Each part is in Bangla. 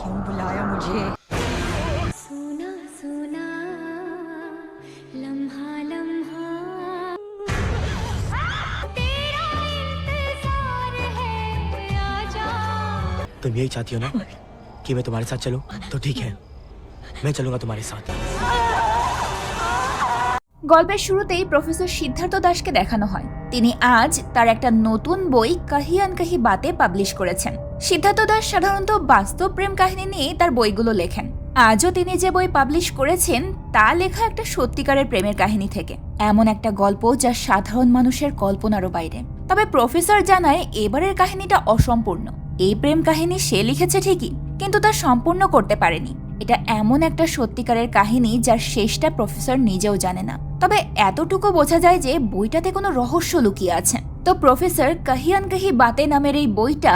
क्यों बुलाया मुझे? सुना सुना लम्हा लम्हा तेरा इंतजार है आजा। तुम यही चाहती हो ना कि मैं तुम्हारे साथ चलूं? तो ठीक है, मैं चलूंगा तुम्हारे साथ। গল্পের শুরুতেই প্রফেসর সিদ্ধার্থ দাসকে দেখানো হয়। তিনি আজ তার একটা নতুন বই কাহি আন কাহি বাতে পাবলিশ করেছেন। সিদ্ধার্থ দাস সাধারণত বাস্তব প্রেম কাহিনী নিয়ে তার বইগুলো লেখেন। আজও তিনি যে বই পাবলিশ করেছেন তা লেখা একটা সত্যিকারের প্রেমের কাহিনী থেকে, এমন একটা গল্প যা সাধারণ মানুষের কল্পনারও বাইরে। তবে প্রফেসর জানায় এবারের কাহিনীটা অসম্পূর্ণ। এই প্রেম কাহিনী সে লিখেছে ঠিকই, কিন্তু তা সম্পূর্ণ করতে পারেনি। এটা এমন একটা সত্যিকারের কাহিনী যার শেষটা প্রফেসর নিজেও জানে না। তবে এতটুকু বোঝা যায় যে বইটাতে কোনো রহস্য লুকিয়ে আছে। তো প্রফেসর কাহি আন কাহি বাতে নামের এই বইটা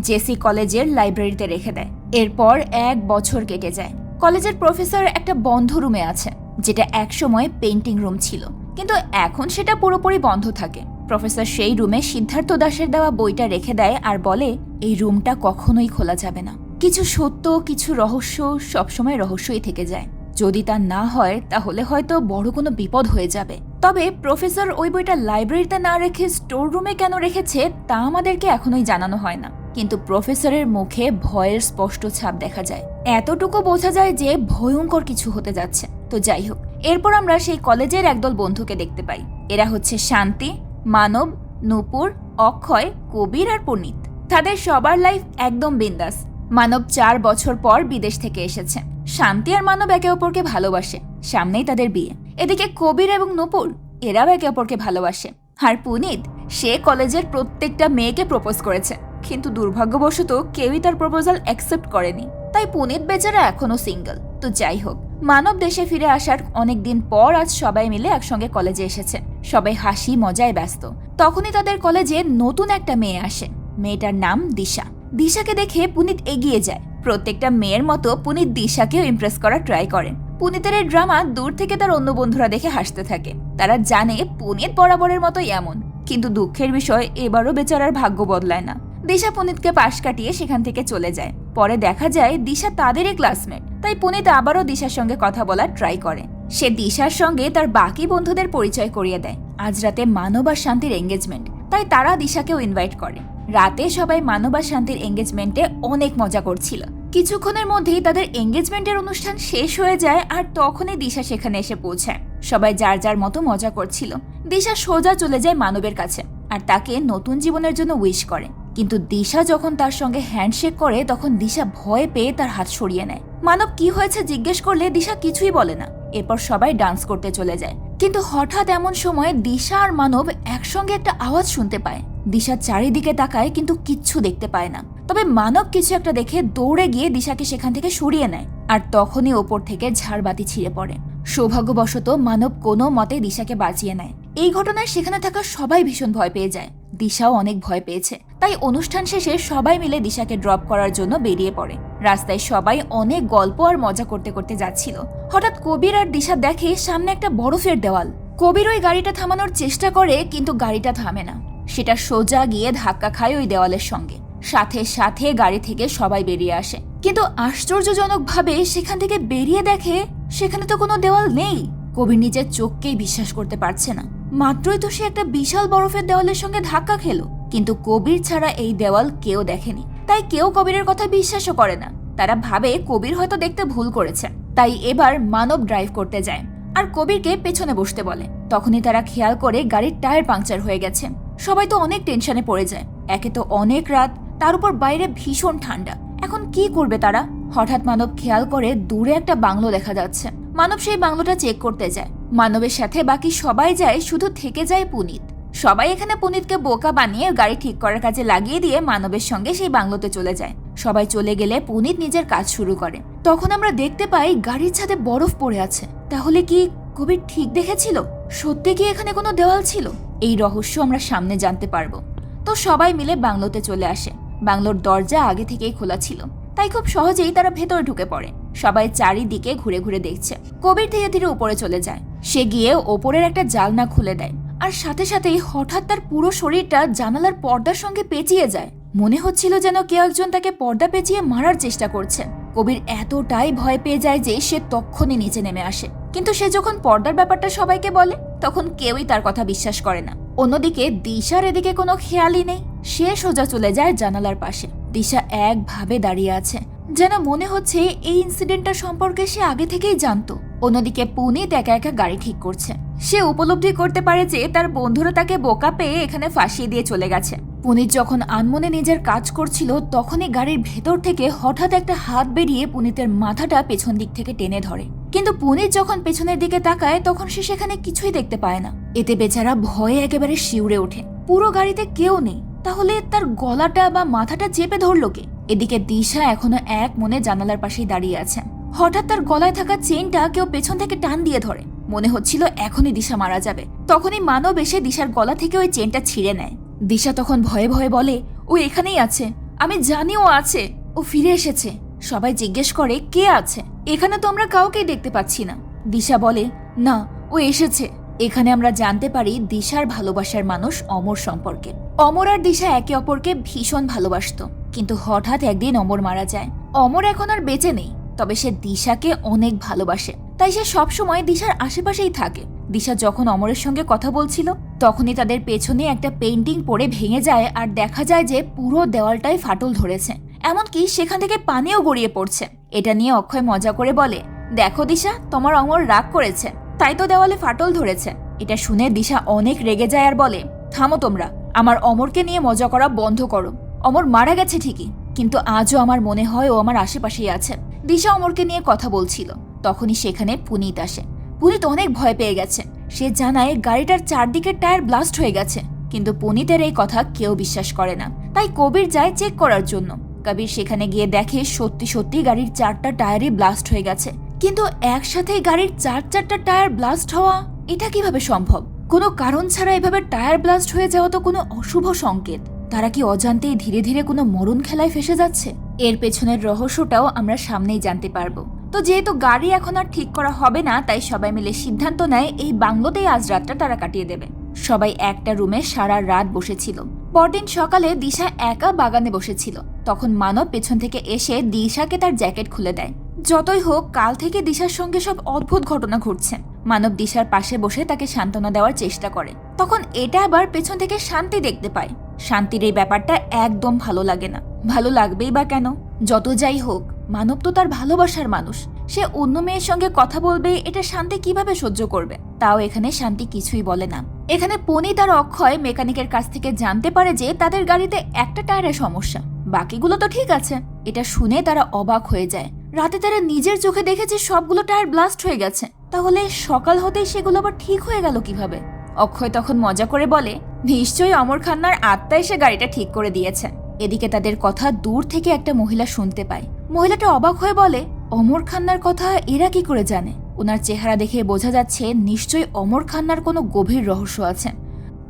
জেসি কলেজের লাইব্রেরিতে রেখে দেয়। এরপর 1 বছর কেটে যায়। কলেজের প্রফেসর একটা বন্ধ রুমে আছে, যেটা একসময় পেইন্টিং রুম ছিল, কিন্তু এখন সেটা পুরোপুরি বন্ধ থাকে। প্রফেসর সেই রুমে সিদ্ধার্থ দাসের দেওয়া বইটা রেখে দেয় আর বলে এই রুমটা কখনোই খোলা যাবে না। কিছু সত্য, কিছু রহস্য সবসময় রহস্যই থেকে যায়। যদি তা না হয় তাহলে হয়তো বড় কোনো বিপদ হয়ে যাবে। তবে প্রফেসর ওই বইটা লাইব্রেরিতে না রেখে স্টোর রুমে কেন রেখেছে তা আমাদেরকে এখনোই জানানো হয় না, কিন্তু প্রফেসরের মুখে ভয়ের স্পষ্ট ছাপ দেখা যায়। এতটুকু বোঝা যায় যে ভয়ঙ্কর কিছু হতে যাচ্ছে। তো যাই হোক, এরপর আমরা সেই কলেজের একদল বন্ধুকে দেখতে পাই। এরা হচ্ছে শান্তি, মানব, নূপুর, অক্ষয়, কবির আর পুনিত। তাদের সবার লাইফ একদম বিন্দাস। মানব 4 বছর পর বিদেশ থেকে এসেছে। শান্তি আর মানব একে অপরকে ভালোবাসে, সামনেই তাদের বিয়ে। এদিকে কবির এবং নূপুর এরাও একে অপরকে ভালোবাসে। আর পুনিত, সে কলেজের প্রত্যেকটা মেয়েকে প্রপোজ করেছে, কিন্তু দুর্ভাগ্যবশত কেউই তার প্রপোজাল অ্যাকসেপ্ট করেনি। তাই পুনিত বেচারা এখনো সিঙ্গেল। তো যাই হোক, মানব দেশে ফিরে আসার অনেকদিন পর আজ সবাই মিলে একসঙ্গে কলেজে এসেছে। সবাই হাসি মজায় ব্যস্ত। তখনই তাদের কলেজে নতুন একটা মেয়ে আসে। মেয়েটার নাম দিশা। দিশাকে দেখে পুনিত এগিয়ে যায়। প্রত্যেকটা মেয়ের মতো পুনিত দিশাকেও ইমপ্রেস করার ট্রাই করে। পুনিতের এই ড্রামা দূর থেকে তার অন্য বন্ধুরা দেখে হাসতে থাকে। তারা জানে পুনিত বরাবরের মতোই এমন, কিন্তু দুঃখের বিষয় এবারও বেচারার ভাগ্য বদলায় না। দিশা পুনিতকে পাশ কাটিয়ে সেখান থেকে চলে যায়। পরে দেখা যায় দিশা তাদেরই ক্লাসমেট। তাই পুনিত আবারও দিশার সঙ্গে কথা বলার ট্রাই করে। সে দিশার সঙ্গে তার বাকি বন্ধুদের পরিচয় করিয়ে দেয়। আজ রাতে মানব আর শান্তির এঙ্গেজমেন্ট, তাই তারা দিশাকেও ইনভাইট করে। রাতে সবাই মানব আর শান্তির এঙ্গেজমেন্টে অনেক মজা করছিল। কিছুক্ষণের মধ্যেই তাদের এঙ্গেজমেন্টের অনুষ্ঠান শেষ হয়ে যায় আর তখনই দিশা সেখানে এসে পৌঁছায়। সবাই যার যার মতো মজা করছিল। দিশা সোজা চলে যায় মানবের কাছে আর তাকে নতুন জীবনের জন্য উইশ করে। কিন্তু দিশা যখন তার সঙ্গে হ্যান্ডশেক করে তখন দিশা ভয় পেয়ে তার হাত সরিয়ে নেয়। মানব কি হয়েছে জিজ্ঞেস করলে দিশা কিছুই বলে না। এরপর সবাই ডান্স করতে চলে যায়। কিন্তু হঠাৎ এমন সময় দিশা আর মানব একসঙ্গে একটা আওয়াজ শুনতে পায়। দিশা চারিদিকে তাকায় কিন্তু কিচ্ছু দেখতে পায় না। তবে মানব কিছু একটা দেখে দৌড়ে গিয়ে দিশাকে সেখান থেকে সরিয়ে নেয় আর তখনই ওপর থেকে ঝাড়বাতি ছিঁড়ে পড়ে। সৌভাগ্যবশত মানব কোনো মতে দিশাকে বাঁচিয়ে নেয়। এই ঘটনায় সেখানে থাকা সবাই ভীষণ ভয় পেয়ে যায়। দিশাও অনেক ভয় পেয়েছে। তাই অনুষ্ঠান শেষে সবাই মিলে দিশাকে ড্রপ করার জন্য বেরিয়ে পড়ে। রাস্তায় সবাই অনেক গল্প আর মজা করতে করতে যাচ্ছিল। হঠাৎ কবির আর দিশা দেখে সামনে একটা বরফের দেওয়াল। কবির ওই গাড়িটা থামানোর চেষ্টা করে, কিন্তু গাড়িটা থামে না। সেটা সোজা গিয়ে ধাক্কা খায় ওই দেওয়ালের সঙ্গে। সাথে সাথে গাড়ি থেকে সবাই বেরিয়ে আসে, কিন্তু আশ্চর্যজনকভাবে সেখান থেকে বেরিয়ে দেখে সেখানে তো কোনো দেওয়াল নেই। কবির নিজের চোখকেই বিশ্বাস করতে পারছে না। মাত্রই তো সে একটা বিশাল বরফের দেওয়ালের সঙ্গে ধাক্কা খেলো, কিন্তু কবির ছাড়া এই দেওয়াল কেউ দেখেনি। তাই কেউ কবিরের কথা বিশ্বাসও করে না। তারা ভাবে কবির হয়তো দেখতে ভুল করেছে। তাই এবার মানব ড্রাইভ করতে যায় আর কবিরকে পেছনে বসতে বলে। তখনই তারা খেয়াল করে গাড়ির টায়ার পাংচার হয়ে গেছে। সবাই তো অনেক টেনশনে পড়ে যায়। একে তো অনেক রাত, তার উপর বাইরে ভীষণ ঠান্ডা। এখন কি করবে তারা? হঠাৎ মানব খেয়াল করে দূরে একটা বাংলো দেখা যাচ্ছে। মানব সেই বাংলোটা চেক করতে যায়। মানবের সাথে বাকি সবাই যায়, শুধু থেকে যায় পুনিত। সবাই এখানে পুনিতকে বোকা বানিয়ে গাড়ি ঠিক করার কাজে লাগিয়ে দিয়ে মানবের সঙ্গে সেই বাংলোতে চলে যায়। সবাই চলে গেলে পুনিত নিজের কাজ শুরু করে। তখন আমরা দেখতে পাই গাড়ির ছাদে বরফ পড়ে আছে। তাহলে কি কবির ঠিক দেখেছিল? সত্যি কি এখানে কোনো দেওয়াল ছিল? এই রহস্য আমরা সামনে জানতে পারবো। তো সবাই মিলে বাংলোতে চলে আসে। বাংলোর দরজা আগে থেকেই খোলা ছিল, তাই খুব সহজেই তারা ভেতরে ঢুকে পড়ে। সবাই চারিদিকে ঘুরে ঘুরে দেখছে। কবির ধীরে ধীরে উপরে চলে যায়। সে গিয়ে ওপরের একটা জানলা খুলে দেয় আর সাথে সাথেই হঠাৎ তার পুরো শরীরটা জানালার পর্দার সঙ্গে পেঁচিয়ে যায়। মনে হচ্ছিল যেন কেউ একজন তাকে পর্দা পেঁচিয়ে মারার চেষ্টা করছে। কবির এতটাই ভয় পেয়ে যায় যে সে তক্ষুনি নিচে নেমে আসে। কিন্তু সে যখন পর্দার ব্যাপারটা সবাইকে বলে তখন কেউই তার কথা বিশ্বাস করে না। অন্যদিকে দিশার এদিকে কোনো খেয়ালই নেই। সে সোজা চলে যায় জানালার পাশে। দিশা একভাবে দাঁড়িয়ে আছে, যেন মনে হচ্ছে এই ইনসিডেন্টটা সম্পর্কে সে আগে থেকেই জানতো। অন্যদিকে পুনিত একা একা গাড়ি ঠিক করছে। সে উপলব্ধি করতে পারে যে তার বন্ধুরা তাকে বোকা পেয়ে এখানে ফাঁসিয়ে দিয়ে চলে গেছে। পুনিত যখন আনমনে নিজের কাজ করছিল তখনই গাড়ির ভেতর থেকে হঠাৎ একটা হাত বেরিয়ে পুনিতের মাথাটা পেছন দিক থেকে টেনে ধরে। কিন্তু পুনিত যখন পেছনের দিকে তাকায় তখন সে সেখানে কিছুই দেখতে পায় না। এতে বেচারা ভয়ে একেবারে শিউরে ওঠে। পুরো গাড়িতে কেউ নেই, তাহলে তার গলাটা বা মাথাটা চেপে ধরলো কে? এদিকে দিশা এখনো এক মনে জানালার পাশেই দাঁড়িয়ে আছে। হঠাৎ তার গলায় থাকা চেইনটা কেউ পেছন থেকে টান দিয়ে ধরে। মনে হচ্ছিল এখনই দিশা মারা যাবে। তখনই মানব এসে দিশার গলা থেকে ওই চেইনটা ছিঁড়ে নেয়। দিশা তখন ভয়ে ভয়ে বলে, ও এখানেই আছে, আমি জানি ও আছে, ও ফিরে এসেছে। সবাই জিজ্ঞেস করে কে আছে, এখানে তো আমরা কাউকেই দেখতে পাচ্ছি না। দিশা বলে, না, ও এসেছে। এখানে আমরা জানতে পারি দিশার ভালোবাসার মানুষ অমর সম্পর্কে। অমর আর দিশা একে অপরকে ভীষণ ভালোবাসতো, কিন্তু হঠাৎ একদিন অমর মারা যায়। অমর এখন আর বেঁচে নেই, তবে সে দিশাকে অনেক ভালোবাসে, তাই সে সবসময় দিশার আশেপাশেই থাকে। দিশা যখন অমরের সঙ্গে কথা বলছিল তখনই তাদের পেছনে একটা পেইন্টিং পড়ে ভেঙে যায় আর দেখা যায় যে পুরো দেওয়ালটাই ফাটল ধরেছে, এমনকি সেখান থেকে পানিও গড়িয়ে পড়ছে। এটা নিয়ে অক্ষয় মজা করে বলে, দেখো দিশা, তোমার অমর রাগ করেছে, তাই তো দেওয়ালে ফাটল ধরেছে। এটা শুনে দিশা অনেক রেগে যায় আর বলে, থামো তোমরা, আমার অমরকে নিয়ে মজা করা বন্ধ করো। অমর মারা গেছে ঠিকই, কিন্তু আজও আমার মনে হয় ও আমার আশেপাশেই আছে। দিশা অমরকে নিয়ে কথা বলছিল, তখনই সেখানে পুনিত আসে। পুনিত অনেক ভয় পেয়ে গেছে। সে জানায় গাড়িটার চারদিকের টায়ার ব্লাস্ট হয়ে গেছে, কিন্তু পুনিতের এই কথা কেউ বিশ্বাস করে না। তাই কবির যায় চেক করার জন্য। কবির সেখানে গিয়ে দেখে সত্যি সত্যি গাড়ির 4টা টায়ারই ব্লাস্ট হয়ে গেছে। কিন্তু একসাথে গাড়ির 4টা টায়ার ব্লাস্ট হওয়া, এটা কিভাবে সম্ভব? কোনো কারণ ছাড়া এভাবে টায়ার ব্লাস্ট হয়ে যাওয়া তো কোনো অশুভ সংকেত। তারা কি অজান্তেই ধীরে ধীরে কোনো মরণ খেলায় ফেসে যাচ্ছে? এর পেছনের রহস্যটাও আমরা সামনেই জানতে পারবো। তো যেহেতু গাড়ি এখন আর ঠিক করা হবে না, তাই সবাই মিলে সিদ্ধান্ত নেয় এই বাংলোতেই আজ রাতটা তারা কাটিয়ে দেবে। সবাই একটা রুমে সারা রাত বসেছিল। পরদিন সকালে দিশা একা বাগানে বসেছিল। তখন মানব পেছন থেকে এসে দিশাকে তার জ্যাকেট খুলে দেয়। যতই হোক, কাল থেকে দিশার সঙ্গে সব অদ্ভুত ঘটনা ঘটছে। মানব দিশার পাশে বসে তাকে সান্ত্বনা দেওয়ার চেষ্টা করে। তখন এটা আবার পেছন থেকে শান্তি দেখতে পায়। শান্তির এই ব্যাপারটা একদম ভালো লাগে না। ভালো লাগবেই বা কেন? যত যাই হোক, মানব তো তার ভালোবাসার মানুষ। সে অন্য মেয়ের সঙ্গে কথা বলবে, এটা শান্তি কিভাবে সহ্য করবে? তাও এখানে শান্তি কিছুই বলে না। এখানে পুনিত আর অক্ষয় মেকানিকের কাছ থেকে জানতে পারে যে তাদের গাড়িতে একটা টায়ারের সমস্যা, বাকিগুলো তো ঠিক আছে। এটা শুনে তারা অবাক হয়ে যায়। রাতে তারা নিজের চোখে দেখেছে সবগুলো টায়ার ব্লাস্ট হয়ে গেছে, তাহলে সকাল হতেই সেগুলো আবার ঠিক হয়ে গেল কিভাবে? অক্ষয় তখন মজা করে বলে, নিশ্চয়ই অমর খান্নার আত্মা এসে গাড়িটা ঠিক করে দিয়েছে। এদিকে তাদের কথা দূর থেকে একটা মহিলা শুনতে পায়। মহিলাটা অবাক হয়ে বলে, অমর খান্নার কথা এরা কি করে জানে? ওনার চেহারা দেখে বোঝা যাচ্ছে নিশ্চয়ই অমর খান্নার কোনো গভীর রহস্য আছে।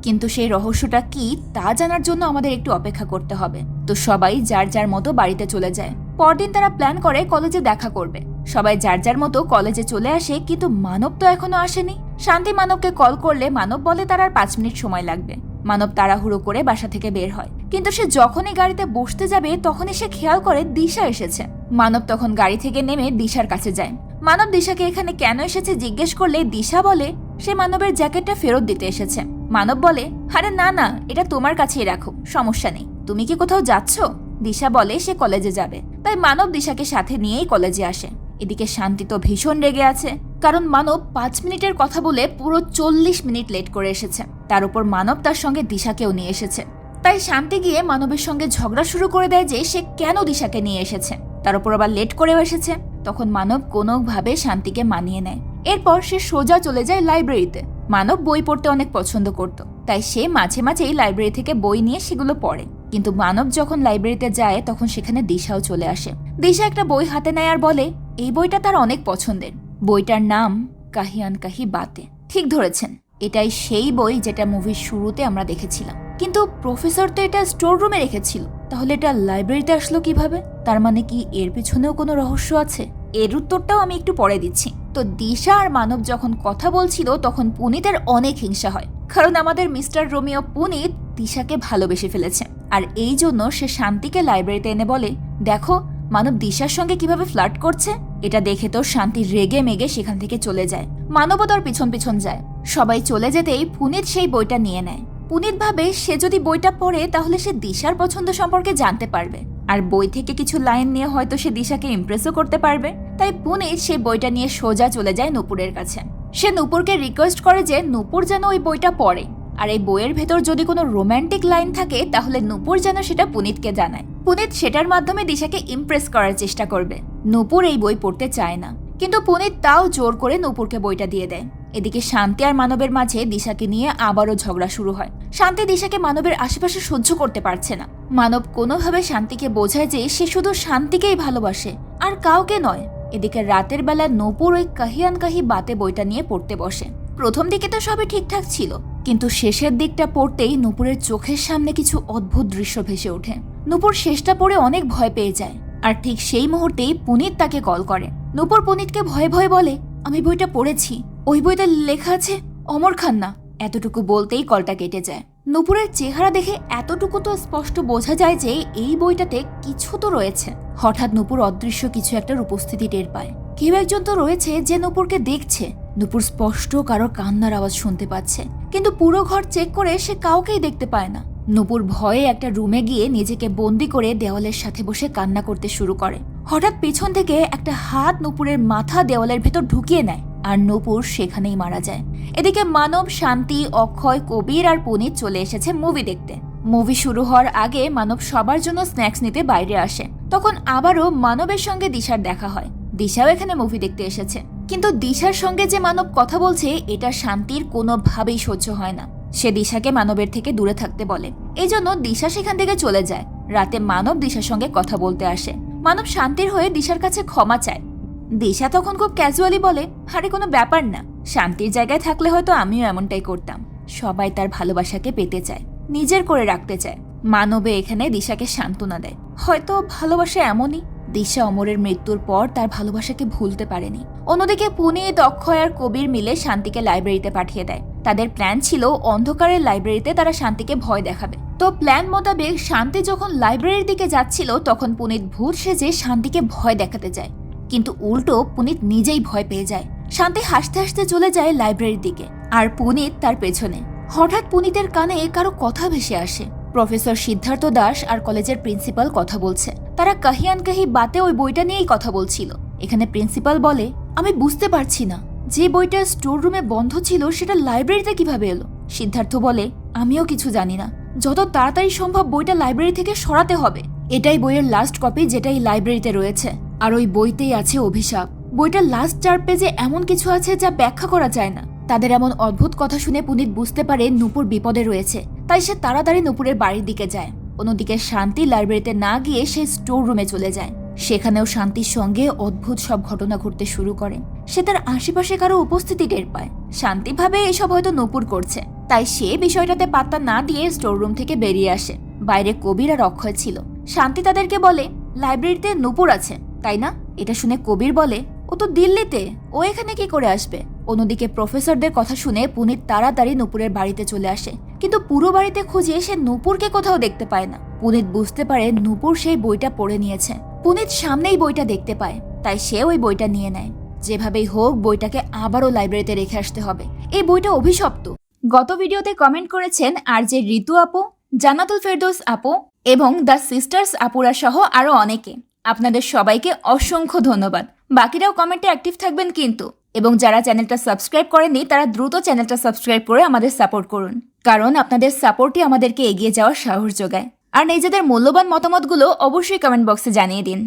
কিন্তু সেই রহস্যটা কি তা জানার জন্য আমাদের একটু অপেক্ষা করতে হবে। তো সবাই যার যার মতো বাড়িতে চলে যায়। পরদিন তারা প্ল্যান করে কলেজে দেখা করবে। সবাই যার যার মতো কলেজে চলে আসে, কিন্তু মানব তো এখনো আসেনি। শান্তি মানবকে কল করলে মানব বলে তার আর 5 মিনিট সময় লাগবে। মানব তাড়াহুড়ো করে বাসা থেকে বের হয়, কিন্তু সে যখনই গাড়িতে বসতে যাবে তখনই সে খেয়াল করে দিশা এসেছে। মানব তখন গাড়ি থেকে নেমে দিশার কাছে যায়। মানব দিশাকে এখানে কেন এসেছে জিজ্ঞেস করলে দিশা বলে সে মানবের জ্যাকেটটা ফেরত দিতে এসেছে। মানব বলে, আরে না না, এটা তোমার কাছেই রাখো, সমস্যা নেই। তুমি কি কোথাও যাচ্ছ? দিশা বলে সে কলেজে যাবে। তাই মানব দিশাকে সাথে নিয়েই কলেজে আসে। এদিকে শান্তি তো ভীষণ রেগে আছে, কারণ মানব 5 মিনিটের কথা বলে পুরো 40 মিনিট লেট করে এসেছে। তার উপর মানব তার সঙ্গে দিশাকেও নিয়ে এসেছে। তাই শান্তি গিয়ে মানবের সঙ্গে ঝগড়া শুরু করে দেয় যে সে কেন দিশাকে নিয়ে এসেছে, তার উপর আবার লেট করেও এসেছে। তখন মানব কোনোভাবে শান্তিকে মানিয়ে নেয়। এরপর সে সোজা চলে যায় লাইব্রেরিতে। মানব বই পড়তে অনেক পছন্দ করত, তাই সে মাঝে মাঝেই লাইব্রেরি থেকে বই নিয়ে সেগুলো পড়ে। কিন্তু মানব যখন লাইব্রেরিতে যায় তখন সেখানে দিশাও চলে আসে। দিশা একটা বই হাতে নেয় আর বলে এই বইটা তার অনেক পছন্দের। বইটার নাম কাহিয়ান কাহি বাতে। ঠিক ধরেছেন, এটাই সেই বই যেটা মুভির শুরুতে আমরা দেখেছিলাম। কিন্তু প্রফেসর তো এটা স্টোর রুমে রেখেছিল, তাহলে এটা লাইব্রেরিতে আসলো কিভাবে? তার মানে কি এর পিছনেও কোনো রহস্য আছে? এর উত্তরটাও আমি একটু পরে দিচ্ছি। তো দিশা আর মানব যখন কথা বলছিল তখন পুনিতের অনেক হিংসা হয়, কারণ আমাদের মিস্টার রোমিও পুনিত দিশাকে ভালোবেসে ফেলেছে। আর এই জন্য সে শান্তিকে লাইব্রেরিতে এনে বলে, দেখো মানব দিশার সঙ্গে কিভাবে ফ্লার্ট করছে। এটা দেখে তো শান্তি রেগে মেগে সেখান থেকে চলে যায়। মানবও তার পিছন পিছন যায়। সবাই চলে যেতেই পুনিত সেই বইটা নিয়ে নেয়। পুনিত ভাবে সে যদি বইটা পড়ে তাহলে সে দিশার পছন্দ সম্পর্কে জানতে পারবে, আর বই থেকে কিছু লাইন নিয়ে হয়তো সে দিশাকে ইমপ্রেসও করতে পারবে। তাই পুনিত সেই বইটা নিয়ে সোজা চলে যায় নূপুরের কাছে। সে নূপুরকে রিকোয়েস্ট করে যে নূপুর যেন ওই বইটা পড়ে, আর এই বইয়ের ভেতর যদি কোনো রোমান্টিক লাইন থাকে তাহলে নূপুর যেন সেটা পুনিতকে জানায়। পুনিত সেটার মাধ্যমে দিশাকে ইমপ্রেস করার চেষ্টা করবে। নূপুর এই বই পড়তে চায় না, কিন্তু পুনিত তাও জোর করে নূপুরকে বইটা দিয়ে দেয়। এদিকে শান্তি আর মানবের মাঝে দিশাকে নিয়ে আবারও ঝগড়া শুরু হয়। শান্তি দিশাকে মানবের আশেপাশে সহ্য করতে পারছে না। মানব কোনোভাবে শান্তিকে বোঝায় যে সে শুধু শান্তিকেই ভালোবাসে আর কাউকে নয়। এদিকে রাতের বেলা নূপুর ওই কাহিয়ান কাহি বাতে বইটা নিয়ে পড়তে বসে। প্রথম দিকে তো সবই ঠিকঠাক ছিল, কিন্তু শেষের দিকটা পড়তেই নূপুরের চোখের সামনে কিছু অদ্ভুত দৃশ্য ভেসে ওঠে। নূপুর শেষটা পড়ে অনেক ভয় পেয়ে যায়, আর ঠিক সেই মুহূর্তেই পুনিত তাকে কল করে। নূপুর পুনিতকে ভয়ে ভয়ে বলে, আমি বইটা পড়েছি, ওই বইতে লেখা আছে অমর খান্না। এতটুকু বলতেই কলটা কেটে যায়। নূপুরের চেহারা দেখে এতটুকু তো স্পষ্ট বোঝা যায় যে এই বইটাতে কিছু তো রয়েছে। হঠাৎ নূপুর অদৃশ্য কিছু একটার উপস্থিতি টের পায়। কেউ একজন তো রয়েছে যে নূপুরকে দেখছে। নূপুর স্পষ্ট কারোর কান্নার আওয়াজ শুনতে পাচ্ছে, কিন্তু পুরো ঘর চেক করে সে কাউকেই দেখতে পায় না। নূপুর ভয়ে একটা রুমে গিয়ে নিজেকে বন্দি করে দেওয়ালের সাথে বসে কান্না করতে শুরু করে। হঠাৎ পেছন থেকে একটা হাত নূপুরের মাথা দেওয়ালের ভেতর ঢুকিয়ে নেয়, আর নূপুর সেখানেই মারা যায়। এদিকে মানব, শান্তি, অক্ষয়, কবির আর পুনিত চলে এসেছে মুভি দেখতে। মুভি শুরু হওয়ার আগে মানব সবার জন্য স্ন্যাক্স নিতে বাইরে আসে। তখন আবারও মানবের সঙ্গে দিশার দেখা হয়। দিশাও এখানে মুভি দেখতে এসেছে, কিন্তু দিশার সঙ্গে যে মানব কথা বলছে এটা শান্তির কোনোভাবেই সহ্য হয় না। সে দিশাকে মানবের থেকে দূরে থাকতে বলে। এই জন্য দিশা সেখান থেকে চলে যায়। রাতে মানব দিশার সঙ্গে কথা বলতে আসে। মানব শান্তির হয়ে দিশার কাছে ক্ষমা চায়। দিশা তখন খুব ক্যাজুয়ালি বলে, আরে কোনো ব্যাপার না, শান্তির জায়গায় থাকলে হয়তো আমিও এমনটাই করতাম। সবাই তার ভালোবাসাকে পেতে চায়, নিজের করে রাখতে চায়। মানবে এখানে দিশাকে সান্ত্বনা দেয়, হয়তো ভালোবাসা এমনই। দিশা অমরের মৃত্যুর পর তার ভালোবাসাকে ভুলতে পারেনি। অন্যদিকে পুনিত, অক্ষয় আর কবির মিলে শান্তিকে লাইব্রেরিতে পাঠিয়ে দেয়। তাদের প্ল্যান ছিল অন্ধকারের লাইব্রেরিতে তারা শান্তিকে ভয় দেখাবে। তো প্ল্যান মোতাবেক শান্তি যখন লাইব্রেরির দিকে যাচ্ছিল তখন পুনিত ভূত সেজে শান্তিকে ভয় দেখাতে যায়, কিন্তু উল্টো পুনিত নিজেই ভয় পেয়ে যায়। শান্তি হাসতে হাসতে চলে যায় লাইব্রেরির দিকে, আর পুনিত তার পেছনে। হঠাৎ পুনিতের কানে কারো কথা ভেসে আসে। প্রফেসর সিদ্ধার্থ দাস আর কলেজের প্রিন্সিপাল কথা বলছে। তারা কাহিয়ান কাহি বাতে ওই বইটা নিয়েই কথা বলছিল। এখানে প্রিন্সিপাল বলে, আমি বুঝতে পারছি না, যে বইটা স্টোর রুমে বন্ধ ছিল সেটা লাইব্রেরিতে কিভাবে এলো। সিদ্ধার্থ বলে, আমিও কিছু জানি না, যত তাড়াতাড়ি সম্ভব বইটা লাইব্রেরি থেকে সরাতে হবে। এটাই বইয়ের লাস্ট কপি যেটা এই লাইব্রেরিতে রয়েছে, আর ওই বইতেই আছে অভিশাপ। বইটার লাস্ট 4 পেজে এমন কিছু আছে যা ব্যাখ্যা করা যায় না। তাদের এমন অদ্ভুত কথা শুনে পুনিত বুঝতে পারে নূপুর বিপদে রয়েছে, তাই সে তাড়াতাড়ি নূপুরের বাড়ির দিকে যায়। অন্যদিকে শান্তি লাইব্রেরিতে না গিয়ে সে স্টোর রুমে চলে যায়। সেখানেও শান্তির সঙ্গে অদ্ভুত সব ঘটনা ঘটতে শুরু করে। সে তার আশেপাশে কারো উপস্থিতি টের পায়। শান্তি ভাবে এসব হয়তো নূপুর করছে, তাই সে বিষয়টাতে পাত্তা না দিয়ে স্টোর রুম থেকে বেরিয়ে আসে। বাইরে কবির আর অক্ষয় ছিল। শান্তি তাদেরকে বলে, লাইব্রেরিতে নূপুর আছে তাই না? এটা শুনে কবির বলে, ও তো দিল্লিতে, ও এখানে কি করে আসবে? অন্যদিকে প্রফেসরদের কথা শুনে পুনিত তাড়াতাড়ি নূপুরের বাড়িতে চলে আসে, কিন্তু পুরো বাড়িতে খুঁজে সে নূপুরকে কোথাও দেখতে পায় না। পুনিত বুঝতে পারে নূপুর সেই বইটা পড়ে নিয়েছে। পুনিত সামনেই বইটা দেখতে পায়, তাই সে ওই বইটা নিয়ে নেয়। যেভাবেই হোক বইটাকে আবারও লাইব্রেরিতে রেখে আসতে হবে। এই বইটা অভিশপ্ত। গত ভিডিওতে কমেন্ট করেছেন আর যে ঋতু আপু, জান্নাতুল ফেরদৌস আপু এবং দ্য সিস্টার্স আপুরা সহ আরো অনেকে। আপনাদের সবাইকে অসংখ্য ধন্যবাদ। বাকিরাও কমেন্টে অ্যাক্টিভ থাকবেন কিন্তু, এবং যারা চ্যানেলটা সাবস্ক্রাইব করেননি তারা দ্রুত চ্যানেলটা সাবস্ক্রাইব করে আমাদের সাপোর্ট করুন, কারণ আপনাদের সাপোর্টই আমাদেরকে এগিয়ে যাওয়ার সাহস যোগায়। আর নিজেদের মূল্যবান মতামতগুলো অবশ্যই কমেন্ট বক্সে জানিয়ে দিন।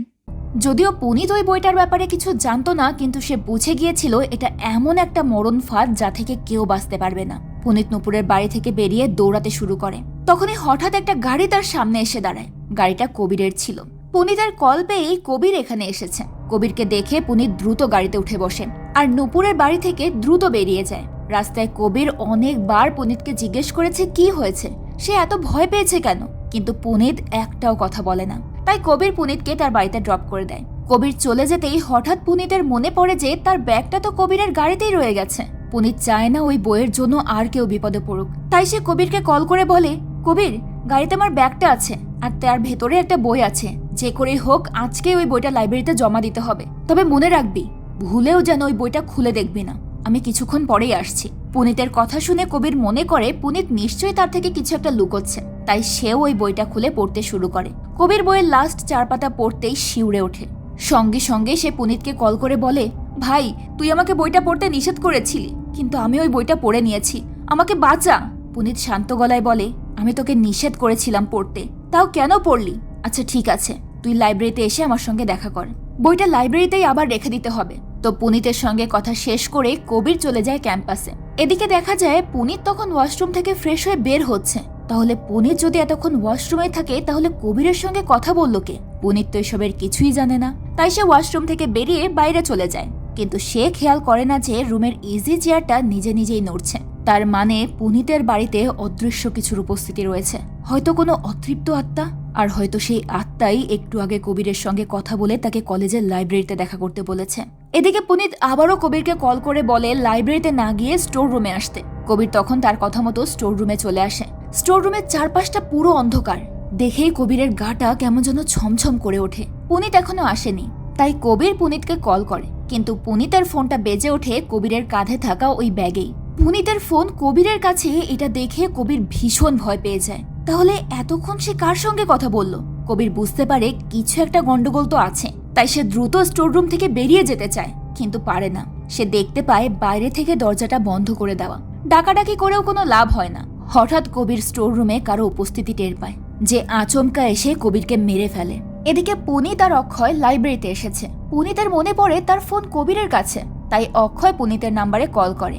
যদিও পুনিত ওই বইটার ব্যাপারে কিছু জানতো না, কিন্তু সে বুঝে গিয়েছিল এটা এমন একটা মরণ ফাঁদ যা থেকে কেউ বাঁচতে পারবে না। পুনিত নূপুরের বাড়ি থেকে বেরিয়ে দৌড়াতে শুরু করে। তখনই হঠাৎ একটা গাড়ি তার সামনে এসে দাঁড়ায়। গাড়িটা কবিরের ছিল। পুনিতের কল পেয়েই কবির এখানে এসেছে। কবিরকে দেখে পুনিত দ্রুত গাড়িতে উঠে বসে আর নূপুরের বাড়ি থেকে দ্রুত বেরিয়ে যায়। রাস্তায় কবির অনেকবার পুনিতকে জিজ্ঞেস করেছে কি হয়েছে, সে এত ভয় পেয়েছে কেন, কিন্তু পুনিত একটাও কথা বলে না। তাই কবির পুনিতকে তার বাড়িতে ড্রপ করে দেয়। কবির চলে যেতেই হঠাৎ পুনিতের মনে পড়ে যে তার ব্যাগটা তো কবিরের গাড়িতেই রয়ে গেছে। পুনিত চায় না ওই বইয়ের জন্য আর কেউ বিপদে পড়ুক, তাই সে কবিরকে কল করে বলে, কবির, গাড়িতে আমার ব্যাগটা আছে আর তার ভেতরে একটা বই আছে, যে করেই হোক আজকে ওই বইটা লাইব্রেরিতে জমা দিতে হবে। তবে মনে রাখবি, ভুলেও যেন ওই বইটা খুলে দেখবি না। আমি কিছুক্ষণ পরেই আসছি। পুনিতের কথা শুনে কবির মনে করে পুনিত নিশ্চয়ই তার থেকে কিছু একটা লুকোচ্ছে, তাই সেও ওই বইটা খুলে পড়তে শুরু করে। কবির বইয়ের লাস্ট 4 পাতা পড়তেই শিউরে ওঠে। সঙ্গে সঙ্গে সে পুনিতকে কল করে বলে, ভাই তুই আমাকে বইটা পড়তে নিষেধ করেছিলি, কিন্তু আমি ওই বইটা পড়ে নিয়েছি, আমাকে বাঁচা। পুনিত শান্ত গলায় বলে, আমি তোকে নিষেধ করেছিলাম পড়তে, তাও কেন পড়লি? আচ্ছা ঠিক আছে, তুই লাইব্রেরিতে এসে আমার সঙ্গে দেখা কর, বইটা লাইব্রেরিতেই আবার রেখে দিতে হবে। তো পুনিতের সঙ্গে কথা শেষ করে কবির চলে যায় ক্যাম্পাসে। এদিকে দেখা যায় পুনিত তখন ওয়াশরুম থেকে ফ্রেশ হয়ে বের হচ্ছে। তাহলে পুনিত যদি এতক্ষণ ওয়াশরুমে থাকে, তাহলে কবিরের সঙ্গে কথা বলল কে? পুনিত তো এসবের কিছুই জানে না, তাই সে ওয়াশরুম থেকে বেরিয়ে বাইরে চলে যায়। কিন্তু সে খেয়াল করে না যে রুমের ইজি চেয়ারটা নিজে নিজেই নড়ছে। তার মানে পুনিতের বাড়িতে অদৃশ্য কিছুর উপস্থিতি রয়েছে, হয়তো কোনো অতৃপ্ত আত্মা। আর হয়তো সেই আত্মাই একটু আগে কবিরের সঙ্গে কথা বলে তাকে কলেজের লাইব্রেরিতে দেখা করতে বলেছে। এদিকে পুনিত আবারও কবিরকে কল করে বলে লাইব্রেরিতে না গিয়ে স্টোর রুমে আসতে। কবির তখন তার কথা মতো স্টোর রুমে চলে আসে। স্টোর রুমের চারপাশটা পুরো অন্ধকার, দেখেই কবিরের গাটা কেমন যেন ছমছম করে ওঠে। পুনিত এখনো আসেনি, তাই কবির পুনিতকে কল করে, কিন্তু পুনিতের ফোনটা বেজে ওঠে কবিরের কাঁধে থাকা ওই ব্যাগেই। পুনিতের ফোন কবিরের কাছে, এটা দেখে কবির ভীষণ ভয় পেয়ে যায়। তাহলে এতক্ষণ সে কার সঙ্গে কথা বলল? কবির বুঝতে পারে কিছু একটা গন্ডগোল তো আছে, তাই সে দ্রুত স্টোর রুম থেকে বেরিয়ে যেতে চায়, কিন্তু পারে না। সে দেখতে পায় বাইরে থেকে দরজাটা বন্ধ করে দেওয়া। ডাকাডাকি করেও কোনো লাভ হয় না। হঠাৎ কবির স্টোর রুমে কারো উপস্থিতি টের পায়, যে আচমকা এসে কবিরকে মেরে ফেলে। এদিকে পুনিত আর অক্ষয় লাইব্রেরিতে এসেছে। পুনিতের মনে পড়ে তার ফোন কবিরের কাছে, তাই অক্ষয় পুনিতের নাম্বারে কল করে।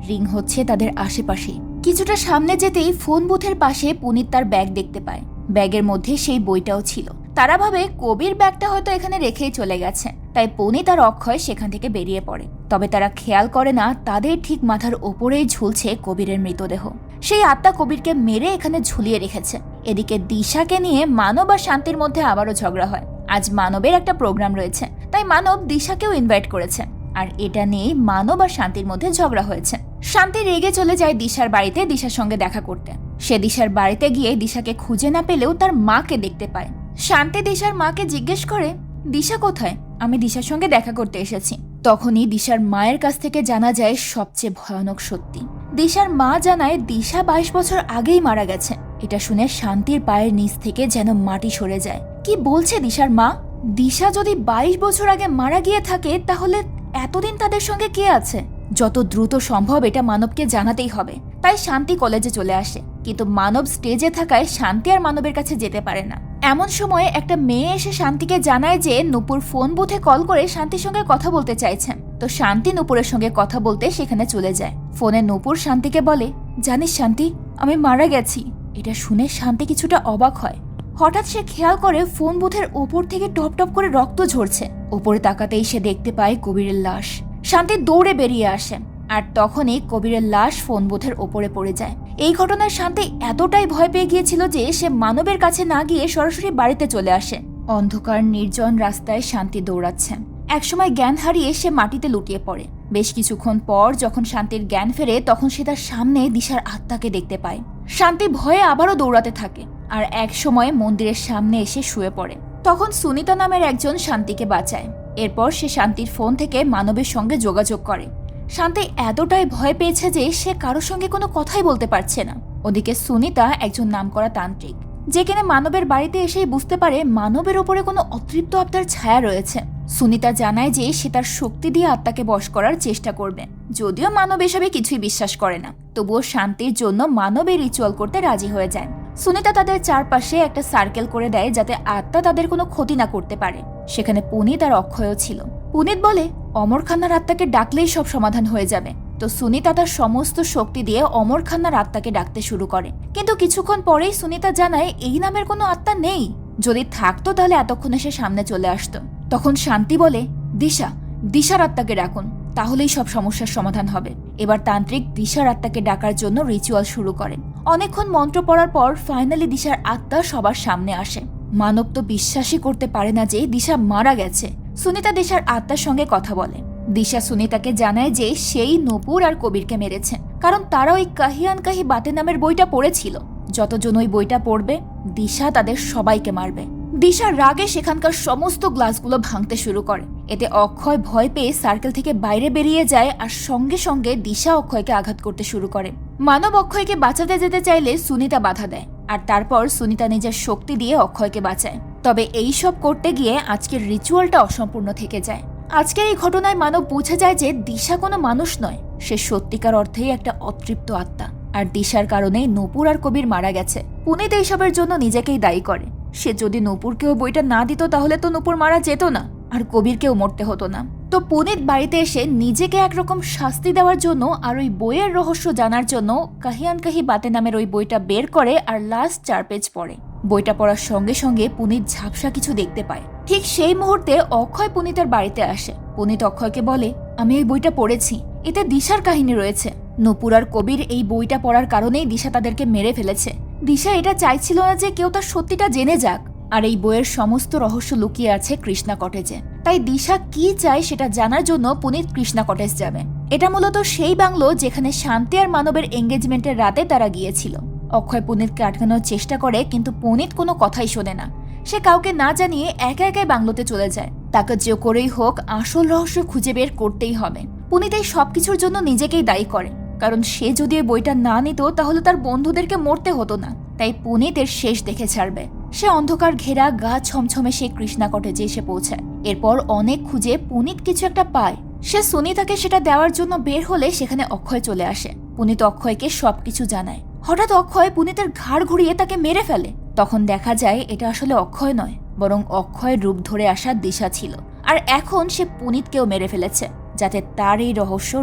রিং হচ্ছে তাদের আশেপাশে। কিছুটা সামনে যেতেই ফোন বুথের পাশে পুনিত তার ব্যাগ দেখতে পায়। ব্যাগের মধ্যে সেই বইটাও ছিল। তারা ভাবে কবির ব্যাগটা হয়তো এখানে রেখেই চলে গেছে, তাই পুনিত আর অক্ষয় সেখান থেকে বেরিয়ে পড়ে। তবে তারা খেয়াল করে না তাদের ঠিক মাথার ওপরেই ঝুলছে কবিরের মৃতদেহ। সেই আত্মা কবিরকে মেরে এখানে ঝুলিয়ে রেখেছে। এদিকে দিশাকে নিয়ে মানব আর শান্তির মধ্যে আবারও ঝগড়া হয়। আজ মানবের একটা প্রোগ্রাম রয়েছে, তাই মানব দিশাকেও ইনভাইট করেছে, আর এটা নিয়ে মানব আর শান্তির মধ্যে ঝগড়া হয়েছে। শান্তি রেগে চলে যায় দিশার বাড়িতে দিশার সঙ্গে দেখা করতে। সে দিশার বাড়িতে গিয়ে দিশাকে খুঁজে না পেলেও তার মাকে দেখতে পায়। শান্তি দিশার মাকে জিজ্ঞেস করে, দিশা কোথায়? আমি দিশার সঙ্গে দেখা করতে এসেছি। তখনই দিশার মায়ের কাছ থেকে জানা যায় সবচেয়ে ভয়ানক সত্যি। দিশার মা জানায় দিশা 22 বছর আগেই মারা গেছে। এটা শুনে শান্তির পায়ের নিচ থেকে যেন মাটি সরে যায়। কি বলছে দিশার মা? দিশা যদি 22 বছর আগে মারা গিয়ে থাকে, তাহলে এতদিন তাদের সঙ্গে কে আছে? যত দ্রুত সম্ভব এটা মানবকে জানাতেই হবে। তাই শান্তি কলেজে চলে আসে, কিন্তু মানব স্টেজে থাকায় শান্তি আর মানবের কাছে যেতে পারে না। এমন সময় একটা মেয়ে এসে শান্তিকে জানায় যে নূপুর ফোন বুথে কল করে শান্তির সঙ্গে কথা বলতে চাইছেন। তো শান্তি নূপুরের সঙ্গে কথা বলতে সেখানে চলে যায়। ফোনে নূপুর শান্তিকে বলে, জানিস শান্তি, আমি মারা গেছি। এটা শুনে শান্তি কিছুটা অবাক হয়। হঠাৎ সে খেয়াল করে ফোন বুথের ওপর থেকে টপ টপ করে রক্ত ঝরছে। ওপরে তাকাতেই সে দেখতে পায় কবিরের লাশ। শান্তি দৌড়ে বেরিয়ে আসে, আর তখনই কবিরের লাশ ফোন বুথের ওপরে পড়ে যায়। এই ঘটনায় শান্তি এতটাই ভয় পেয়ে গিয়েছিল যে সে মানবের কাছে না গিয়ে সরাসরি বাড়িতে চলে আসে। অন্ধকার নির্জন রাস্তায় শান্তি দৌড়াচ্ছে। একসময় জ্ঞান হারিয়ে সে মাটিতে লুটিয়ে পড়ে। বেশ কিছুক্ষণ পর যখন শান্তির জ্ঞান ফেরে, তখন সে তার সামনে দিশার আত্মাকে দেখতে পায়। শান্তি ভয়ে আবারও দৌড়াতে থাকে, আর এক সময় মন্দিরের সামনে এসে শুয়ে পড়ে। তখন সুনিতা নামের একজন শান্তিকে বাঁচায়। এরপর সে শান্তির ফোন থেকে মানবের সঙ্গে যোগাযোগ করে। শান্তি এতটাই ভয় পেয়েছে যে সে কারোর সঙ্গে কোনো কথাই বলতে পারছে না। ওদিকে সুনিতা একজন নামকরা তান্ত্রিক, যে কিনা মানবের বাড়িতে এসেই বুঝতে পারে মানবের ওপরে কোনো অতৃপ্ত আত্মার ছায়া রয়েছে। সুনিতা জানায় যে সে তার শক্তি দিয়ে আত্মাকে বশ করার চেষ্টা করবে। যদিও মানব এসবে কিছুই বিশ্বাস করে না, তবুও শান্তির জন্য মানব এই রিচুয়াল করতে রাজি হয়ে যায়। সুনিতা তাদের চারপাশে একটা সার্কেল করে দেয় যাতে আত্মা তাদের কোনো ক্ষতি না করতে পারে। সেখানে পুনিত আর অক্ষয়ও ছিল। পুনিত বলে অমর খান্নার আত্মাকে ডাকলেই সব সমাধান হয়ে যাবে। তো সুনিতা তার সমস্ত শক্তি দিয়ে অমর খান্নার আত্মাকে ডাকতে শুরু করে। কিন্তু কিছুক্ষণ পরেই সুনিতা জানায় এই নামের কোনো আত্মা নেই। যদি থাকতো তাহলে এতক্ষণে সে সামনে চলে আসতো। তখন শান্তি বলে, দিশার আত্মাকে ডাকুন, তাহলেই সব সমস্যার সমাধান হবে। এবার তান্ত্রিক দিশার আত্মাকে ডাকার জন্য রিচুয়াল শুরু করে। অনেকক্ষণ মন্ত্র পড়ার পর ফাইনালি দিশার আত্মা সবার সামনে আসে। মানব তো বিশ্বাসই করতে পারে না যে দিশা মারা গেছে। সুনিতা দিশার আত্মার সঙ্গে কথা বলে। দিশা সুনিতাকে জানায় যে সেই নূপুর আর কবিরকে মেরেছে, কারণ তারা ওই কাহিয়ান কাহি বাতে নামের বইটা পড়েছিল। যতজন ওই বইটা পড়বে, দিশা তাদের সবাইকে মারবে। দিশা রাগে সেখানকার সমস্ত গ্লাসগুলো ভাঙতে শুরু করে। এতে অক্ষয় ভয় পেয়ে সার্কেল থেকে বাইরে বেরিয়ে যায় আর সঙ্গে সঙ্গে দিশা অক্ষয়কে আঘাত করতে শুরু করে। মানব অক্ষয়কে বাঁচাতে যেতে চাইলে সুনিতা বাধা দেয় আর তারপর সুনিতা নিজের শক্তি দিয়ে অক্ষয়কে বাঁচায়। তবে এই সব করতে গিয়ে আজকের রিচুয়ালটা অসম্পূর্ণ থেকে যায়। আজকের এই ঘটনায় মানব বুঝে যায় যে দিশা কোনো মানুষ নয়, সে সত্যিকার অর্থেই একটা অতৃপ্ত আত্মা। আর দিশার কারণেই নূপুর আর কবির মারা গেছে। পুনিত এইসবের জন্য নিজেকেই দায়ী করে। সে যদি নূপুরকেও বইটা না দিত তাহলে তো নূপুর মারা যেত না আর কবিরকেও মরতে হতো না। তো পুনিত বাড়িতে এসে নিজেকে একরকম শাস্তি দেওয়ার জন্য আর ওই বইয়ের রহস্য জানার জন্য কাহিয়ান কাহি বাতে নামের ওই বইটা বের করে আর লাস্ট 4 পেজ পড়ে। বইটা পড়ার সঙ্গে সঙ্গে পুনিত ঝাপসা কিছু দেখতে পায়। ঠিক সেই মুহূর্তে অক্ষয় পুনিতের বাড়িতে আসে। পুনিত অক্ষয়কে বলে, আমি এই বইটা পড়েছি, এতে দিশার কাহিনী রয়েছে। নূপুর আর কবির এই বইটা পড়ার কারণেই দিশা তাদেরকে মেরে ফেলেছে। দিশা এটা চাইছিল না যে কেউ তার সত্যিটা জেনে যাক। আর এই বইয়ের সমস্ত রহস্য লুকিয়ে আছে কৃষ্ণা কটেজে। তাই দিশা কি চায় সেটা জানার জন্য পুনিত কৃষ্ণা কটেজ যাবে। এটা মূলত সেই বাংলো যেখানে শান্তি আর মানবের এঙ্গেজমেন্টের রাতে তারা গিয়েছিল। অক্ষয় পুনিতকে আটকানোর চেষ্টা করে কিন্তু পুনিত কোনো কথাই শোনে না। সে কাউকে না জানিয়ে একা একাই বাংলোতে চলে যায়। তাকে যে করেই হোক আসল রহস্য খুঁজে বের করতেই হবে। পুনিত এই সবকিছুর জন্য নিজেকেই দায়ী করে, কারণ সে যদি এই বইটা না নিত তাহলে তার বন্ধুদেরকে মরতে হতো না। তাই পুনিত এর শেষ দেখে ছাড়বে। সে অন্ধকার ঘেরা গা ছমছমে সেই কৃষ্ণা কটেজে এসে পৌঁছায়। এরপর অনেক খুঁজে পুনিত কিছু একটা পায়। সে সুনিতাকে সেটা দেওয়ার জন্য বের হলে সেখানে অক্ষয় চলে আসে। পুনিত অক্ষয়কে সবকিছু জানায়। হঠাৎ অক্ষয় পুনিতের ঘাড় ঘুরিয়ে তাকে মেরে ফেলে। তখন দেখা যায় এটা আসলে অক্ষয় নয়, বরং অক্ষয়ের রূপ ধরে আসা দিশা ছিল। আর এখন সে পুনিতকেও মেরে ফেলেছে, যাতে তার এই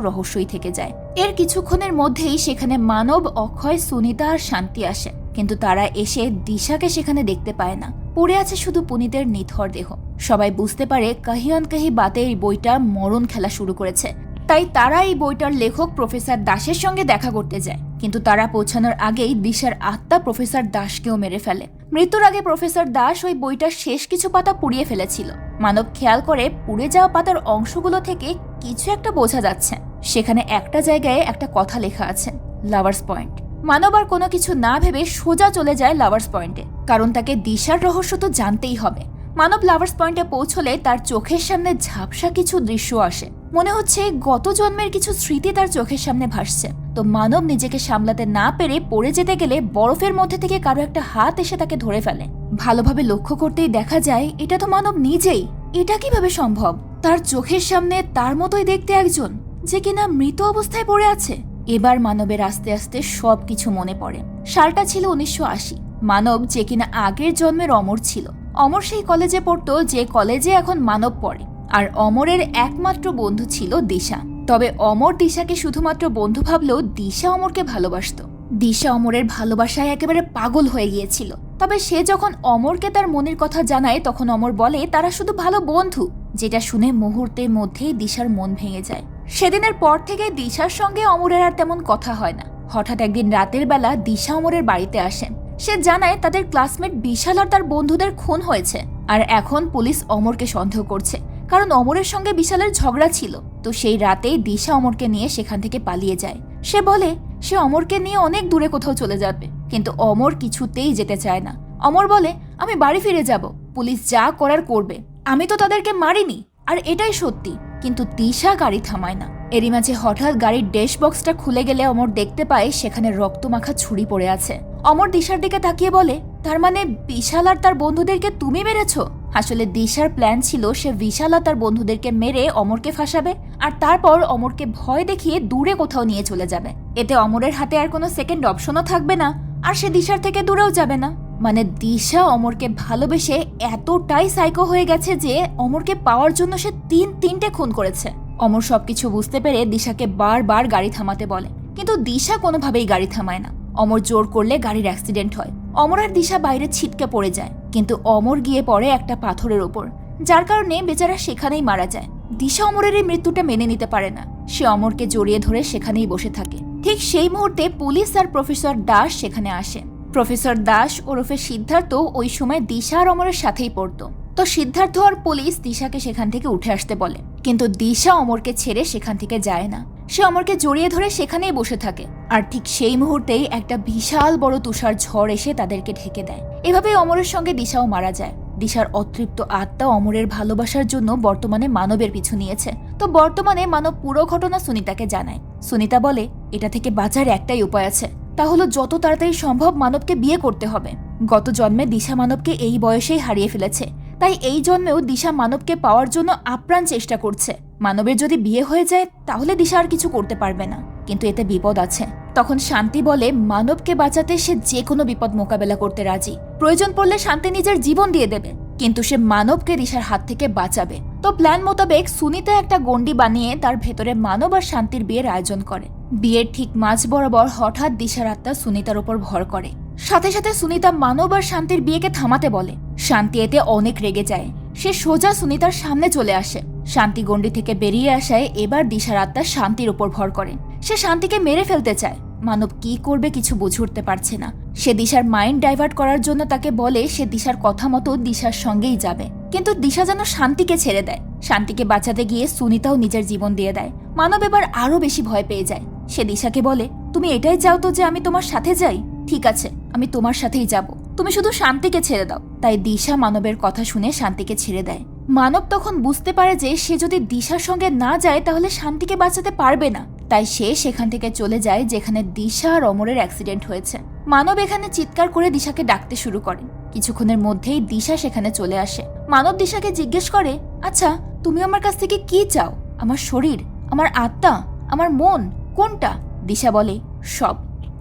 রহস্যই থেকে যায়। এর কিছুক্ষণের মধ্যেই সেখানে মানব, অক্ষয়, সুনিতা আর শান্তি আসে। কিন্তু তারা এসে দিশাকে সেখানে দেখতে পায় না। পড়ে আছে শুধু পুনিতের নিথর দেহ। সবাই বুঝতে পারে কাহিয়ান কাহি বাতে এই বইটা মরণ খেলা শুরু করেছে। তাই তারা এই বইটার লেখক প্রফেসর দাসের সঙ্গে দেখা করতে যায়। কিন্তু তারা পৌঁছানোর আগেই দিশার আত্মা প্রফেসর দাসকেও মেরে ফেলে। মৃত্যুর আগে প্রফেসর দাস ওই বইটার শেষ কিছু পাতা পুড়িয়ে ফেলেছিল। মানব খেয়াল করে পুড়ে যাওয়া পাতার অংশগুলো থেকে কিছু একটা বোঝা যাচ্ছে। সেখানে একটা জায়গায় একটা কথা লেখা আছে, লাভার্স পয়েন্ট। মানব আর কোনো কিছু না ভেবে সোজা চলে যায় লাভার্স পয়েন্টে, কারণ তাকে দিশার রহস্য তো জানতেই হবে। মানব লাভার্স পয়েন্টে পৌঁছলে তার চোখের সামনে ঝাপসা কিছু দৃশ্য আসে। মনে হচ্ছে গত জন্মের কিছু স্মৃতি তার চোখের সামনে ভাসছে। তো মানব নিজেকে সামলাতে না পেরে পড়ে যেতে গেলে বরফের মধ্যে থেকে কারো একটা হাত এসে তাকে ধরে ফেলে। ভালোভাবে লক্ষ্য করতেই দেখা যায় এটা তো মানব নিজেই। এটা কিভাবে সম্ভব? তার চোখের সামনে তার মতোই দেখতে একজন, যে কিনা মৃত অবস্থায় পড়ে আছে। এবার মানবের আস্তে আস্তে সবকিছু মনে পড়ে। সালটা ছিল 1980। মানব যে কিনা আগের জন্মের অমর ছিল। অমর সেই কলেজে পড়তো যে কলেজে এখন মানব পড়ে। আর অমরের একমাত্র বন্ধু ছিল দিশা। তবে অমর দিশাকে শুধুমাত্র বন্ধু ভাবলেও দিশা অমরকে ভালোবাসত। দিশা অমরের ভালোবাসায় একেবারে পাগল হয়ে গিয়েছিল। তবে সে যখন অমরকে তার মনের কথা জানায় তখন অমর বলে তারা শুধু ভালো বন্ধু, যেটা শুনে মুহূর্তের মধ্যেই দিশার মন ভেঙে যায়। সেদিনের পর থেকে দিশার সঙ্গে অমরের আর তেমন কথা হয় না। হঠাৎ একদিন রাতের বেলা দিশা অমরের বাড়িতে আসে। সে জানায় তাদের ক্লাসমেট বিশাল আর তার বন্ধুদের খুন হয়েছে। আর এখন পুলিশ অমরকে সন্দেহ করছে, কারণ অমরের সঙ্গে বিশালের ঝগড়া ছিল। তো সেই রাতেই দিশা অমরকে নিয়ে সেখান থেকে পালিয়ে যায়। সে বলে সে অমরকে নিয়ে অনেক দূরে কোথাও চলে যাবে, কিন্তু অমর কিছুতেই যেতে চায় না। অমর বলে আমি বাড়ি ফিরে যাব, পুলিশ যা করার করবে, আমি তো তাদেরকে মারিনি। আর এটাই সত্যি। কিন্তু দিশা গাড়ি থামায় না। এরই মাঝে হঠাৎ গাড়ির ড্যাশবক্সটা খুলে গেলে অমর দেখতে পায় সেখানে রক্তমাখা ছুরি পড়ে আছে। অমর দিশার দিকে তাকিয়ে বলে, তার মানে বিশাল আর তার বন্ধুদেরকে তুমি মেরেছো? আসলে দিশার প্ল্যান ছিল সে বিশাল আর তার বন্ধুদেরকে মেরে অমরকে ফাঁসাবে আর তারপর অমরকে ভয় দেখিয়ে দূরে কোথাও নিয়ে চলে যাবে। এতে অমরের হাতে আর কোনো সেকেন্ড অপশনও থাকবে না, আর সে দিশার থেকে দূরেও যাবে না। মানে দিশা অমরকে ভালোবেসে এতটাই সাইকো হয়ে গেছে যে অমরকে পাওয়ার জন্য সে 3-3টে খুন করেছে। অমর সবকিছু বুঝতে পেরে দিশাকে বারবার গাড়ি থামাতে বলে, কিন্তু দিশা কোনোভাবেই গাড়ি থামায় না। অমর জোর করলে গাড়ির অ্যাক্সিডেন্ট হয়। অমর আর দিশা বাইরে ছিটকে পড়ে যায়, কিন্তু অমর গিয়ে পড়ে একটা পাথরের ওপর, যার কারণে বেচারা সেখানেই মারা যায়। দিশা অমরের এই মৃত্যুটা মেনে নিতে পারে না। সে অমরকে জড়িয়ে ধরে সেখানেই বসে থাকে। ঠিক সেই মুহূর্তে পুলিশ আর প্রফেসর দাস সেখানে আসে। প্রফেসর দাস ওরফে সিদ্ধার্থ ওই সময় দিশা আর অমরের সাথেই পড়তো। তো সিদ্ধার্থ আর পুলিশ দিশাকে সেখান থেকে উঠে আসতে বলে, কিন্তু দিশা অমরকে ছেড়ে সেখান থেকে যায় না। সে অমরকে জড়িয়ে ধরে সেখানেই বসে থাকে। আর ঠিক সেই মুহূর্তেই একটা বিশাল বড় তুষার ঝড় এসে তাদেরকে ঢেকে দেয়। এভাবেই অমরের সঙ্গে দিশাও মারা যায়। দিশার অতৃপ্ত আত্মা অমরের ভালোবাসার জন্য বর্তমানে মানবের পিছু নিয়েছে। তো বর্তমানে মানব পুরো ঘটনা সুনিতাকে জানায়। সুনিতা বলে এটা থেকে বাঁচার একটাই উপায় আছে, তা হলো যত তাড়াতাড়ি সম্ভব মানবকে বিয়ে করতে হবে। গত জন্মে দিশা মানবকে এই বয়সেই হারিয়ে ফেলেছে, তাই এই জন্মেও দিশা মানবকে পাওয়ার জন্য আপ্রাণ চেষ্টা করছে। মানবের যদি বিয়ে হয়ে যায় তাহলে দিশা আর কিছু করতে পারবে না, কিন্তু এতে বিপদ আছে। তখন শান্তি বলে মানবকে বাঁচাতে সে যে কোনো বিপদ মোকাবেলা করতে রাজি, প্রয়োজন পড়লে শান্তি নিজের জীবন দিয়ে দেবে, কিন্তু সে মানবকে দিশার হাত থেকে বাঁচাবে। তো প্ল্যান মোতাবেক সুনিতা একটা গন্ডি বানিয়ে তার ভেতরে মানব আর শান্তির বিয়ের আয়োজন করে। বিয়ের ঠিক মাঝ বরাবর হঠাৎ দিশার আত্মা সুনিতার উপর ভর করে। সাথে সাথে সুনিতা মানব আর শান্তির বিয়েকে থামাতে বলে। শান্তি এতে অনেক রেগে যায়, সে সোজা সুনিতার সামনে চলে আসে। শান্তি গন্ডি থেকে বেরিয়ে আসায় এবার দিশার আত্মা শান্তির উপর ভর করে। সে শান্তিকে মেরে ফেলতে চায়। মানব কি করবে কিছু বুঝে উঠতে পারছে না। সে দিশার মাইন্ড ডাইভার্ট করার জন্য তাকে বলে সে দিশার কথা মতো দিশার সঙ্গেই যাবে, কিন্তু দিশা যেন শান্তিকে ছেড়ে দেয়। শান্তিকে বাঁচাতে গিয়ে সুনিতাও নিজের জীবন দিয়ে দেয়। মানব এবার আরো বেশি ভয় পেয়ে যায়। সে দিশাকে বলে তুমি এটাই চাও তো যে আমি তোমার সাথে যাই? ঠিক আছে, আমি তোমার সাথেই যাব, তুমি শুধু শান্তিকে ছেড়ে দাও। তাই দিশা মানবের কথা শুনে শান্তিকে ছেড়ে দেয়। মানব তখন বুঝতে পারে যে সে যদি দিশার সঙ্গে না যায় তাহলে শান্তিকে বাঁচাতে পারবে না, তাই সে সেখান থেকে চলে যায় যেখানে দিশা আর অমরের অ্যাক্সিডেন্ট হয়েছে। মানব এখানে চিৎকার করে দিশাকে ডাকতে শুরু করে। কিছুক্ষণের মধ্যেই দিশা সেখানে চলে আসে। মানব দিশাকে জিজ্ঞেস করে, আচ্ছা তুমি আমার কাছ থেকে কি চাও? আমার শরীর, আমার আত্মা, আমার মন, কোনটা? দিশা বলে সব,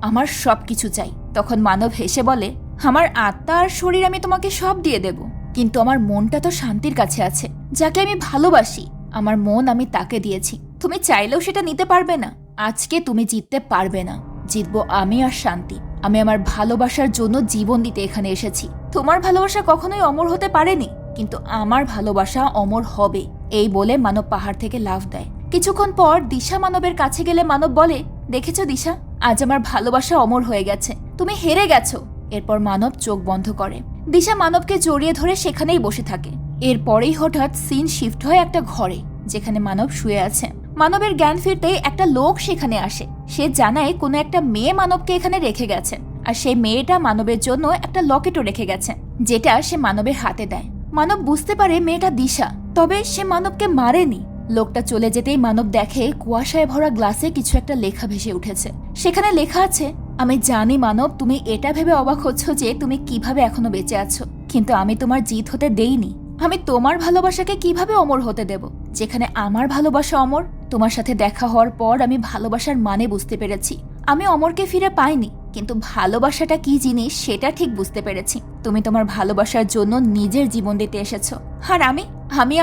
আমার সব কিছু চাই। তখন মানব হেসে বলে, আমার আত্মা আর শরীর আমি তোমাকে সব দিয়ে দেব, কিন্তু আমার মনটা তো শান্তির কাছে আছে, যাকে আমি ভালোবাসি। আমার মন আমি তাকে দিয়েছি, তুমি চাইলেও সেটা নিতে পারবে না। আজকে তুমি জিততে পারবে না, জিতবো আমি আর শান্তি। আমি আমার ভালোবাসার জন্য জীবন দিতে এখানে এসেছি। তোমার ভালোবাসা কখনোই অমর হতে পারেনি, কিন্তু আমার ভালোবাসা অমর হবে। এই বলে মানব পাহাড় থেকে লাফ দেয়। কিছুক্ষণ পর দিশা মানবের কাছে গেলে মানব বলে, দেখেছো দিশা, আজ আমার ভালোবাসা অমর হয়ে গেছে, তুমি হেরে গেছো। এরপর মানব চোখ বন্ধ করে। দিশা মানবকে জড়িয়ে ধরে সেখানেই বসে থাকে। এরপরেই হঠাৎ সিন শিফট হয় একটা ঘরে, যেখানে মানব শুয়ে আছে। মানবের জ্ঞান ফিরতেই একটা লোক সেখানে আসে। সে জানায় কোনো একটা মেয়ে মানবকে এখানে রেখে গেছে, আর সেই মেয়েটা মানবের জন্য একটা লকেটও রেখে গেছে, যেটা সে মানবের হাতে দেয়। মানব বুঝতে পারে মেয়েটা দিশা, তবে সে মানবকে মারেনি। লোকটা চলে যেতেই মানব দেখে কুয়াশায় ভরা গ্লাসে কিছু একটা লেখা ভেসে উঠেছে। সেখানে লেখা আছে, আমি জানি মানব তুমি এটা ভেবে অবাক হচ্ছ যে তুমি কিভাবে এখনো বেঁচে আছো, কিন্তু আমি তোমার জিত হতে দেইনি। আমি তোমার ভালোবাসাকে কিভাবে অমর হতে দেব, যেখানে আমার ভালোবাসা অমর? তোমার সাথে দেখা হওয়ার পর আমি ভালোবাসার মানে বুঝতে পেরেছি। আমি অমরকে ফিরে পাইনি, কিন্তু ভালোবাসাটা কি জিনিস সেটা ঠিক বুঝতে পেরেছি। তুমি তোমার ভালোবাসার জন্য নিজের জীবন দিতে এসেছো, আর আমি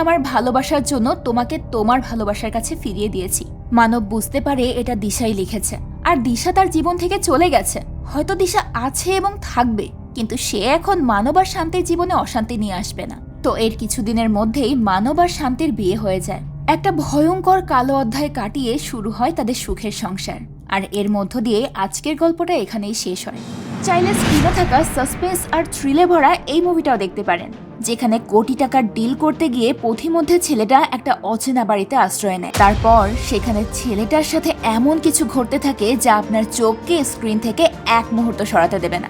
আমার ভালোবাসার জন্য তোমাকে তোমার ভালোবাসার কাছে ফিরিয়ে দিয়েছি। মানব বুঝতে পারে এটা দিশাই লিখেছে, আর দিশা তার জীবন থেকে চলে গেছে। হয়তো দিশা আছে এবং থাকবে, কিন্তু সে এখন মানব আর শান্তির জীবনে অশান্তি নিয়ে আসবে না। তো এর কিছুদিনের মধ্যেই মানব আর শান্তির বিয়ে হয়ে যায়। একটা ভয়ঙ্কর কালো অধ্যায় কাটিয়ে শুরু হয় তাদের সুখের সংসার। আর এর মধ্য দিয়ে আজকের গল্পটা এখানেই শেষ হয়। চাইলে স্ক্রিনে থাকা সাসপেন্স আর থ্রিলে ভরা এই মুভিটাও দেখতে পারেন, যেখানে কোটি টাকার ডিল করতে গিয়ে পথিমধ্যে ছেলেটা একটা অচেনা বাড়িতে আশ্রয় নেয়। তারপর সেখানে ছেলেটার সাথে এমন কিছু ঘটতে থাকে যা আপনার চোখকে স্ক্রিন থেকে এক মুহূর্ত সরাতে দেবে না।